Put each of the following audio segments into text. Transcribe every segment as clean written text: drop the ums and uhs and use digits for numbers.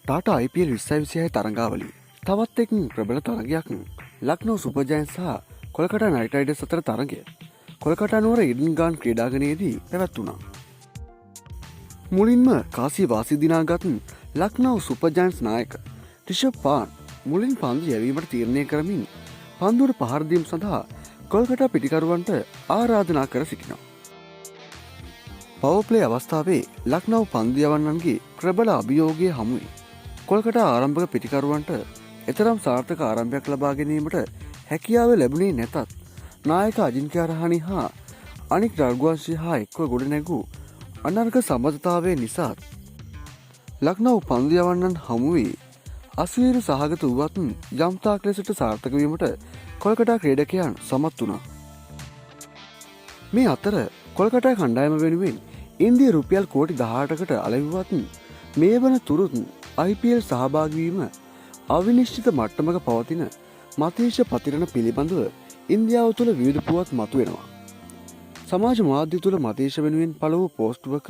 Tata IPL 2026 තරඟාවලිය. තවත් එක් ප්‍රබල තරගයක් ලක්නෝ සුපර් ජයන්ට්ස් සහ කොල්කතා නයිට් රයිඩර්ස් අතර තරගය කොල්කතා නුවර ඊඩන් ගාර්ඩන් ක්‍රීඩාංගණයේදී පැවැත්වුණා. මුලින්ම කාසිය වාසි දිනාගත් ලක්නෝ සුපර් ජයන්ට්ස් නායක රිෂබ් පාන් මුලින් පන්දු යැවීමට තීරණය කරමින් පන්දුවට පහර දීම සඳහා කොල්කතා පිටිකරුවන්ට ආරාධනා කර සිටිනවා. පවර් ප්ලේ අවස්ථාවේ ලක්නෝ පන්දු යවන්නන්ගේ ප්‍රබල අභියෝගය හමුවේ කොල්කතා ආරම්භක පිටිකරුවන්ට එතරම් සාර්ථක ආරම්භයක් ලබා ගැනීමට හැකියාව ලැබුණේ නැතත් නායක අජින්ක්‍ය රහානි හා අනික් රාග්වංශී හා එක්ව ගොඩනැගූ අනර්ග සම්බන්ධතාවය නිසා ලක්නෝ පන්දු යවන්නන් හමුවේ අසීරු සහගත වුවත් යම්තාක් ලෙසට සාර්ථක වීමට කොල්කතා ක්‍රීඩකයන් සමත් වුණා. මේ අතර කොල්කතා කණ්ඩායම වෙනුවෙන් ඉන්දිය රුපියල් කෝටි 18කට අලෙවිවත් මේ වන තුරුත් IPL සහභාගීවීම අවිනිශ්චිත මට්ටමක පවතින මතීෂ පතිරණ පිළිබඳව ඉන්දියාව තුළ විවිධ පුවත් මතුවෙනවා. සමාජ මාධ්‍ය තුළ මතීෂ වෙනුවෙන් පළ වූ පෝස්ටුවක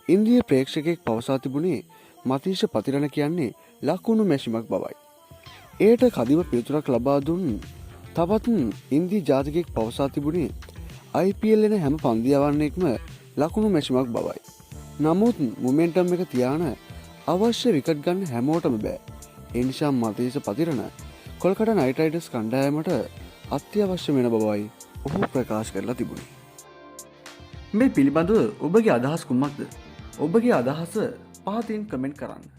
ඉන්දිය ප්‍රේක්ෂකයෙක් පවසා තිබුණේ මතීෂ පතිරණ කියන්නේ ලකුණු මැෂිමක් බවයි. එයට කදිම පිළිතුරක් ලබා දුන් තවත් ඉන්දී ජාතිකයෙක් පවසා තිබුණේ IPL එන හැම පන්දු යවන්නෙක්ම ලකුණු මැෂිමක් බවයි. නමුත් මොමෙන්ටම් එක තියාන අවශ්‍ය විකට් ගන්න හැමෝටම බෑ. ඒ නිසා මතීෂ පතිරණ කොල්කතා නයිට් රයිඩර්ස් කණ්ඩායමට අත්‍යවශ්‍ය වෙන බවයි ඔහු ප්‍රකාශ කරලා තිබුණේ. මේ පිළිබඳව ඔබගේ අදහස් කුමක්ද? ඔබගේ අදහස පහතින් කමෙන්ට් කරන්න.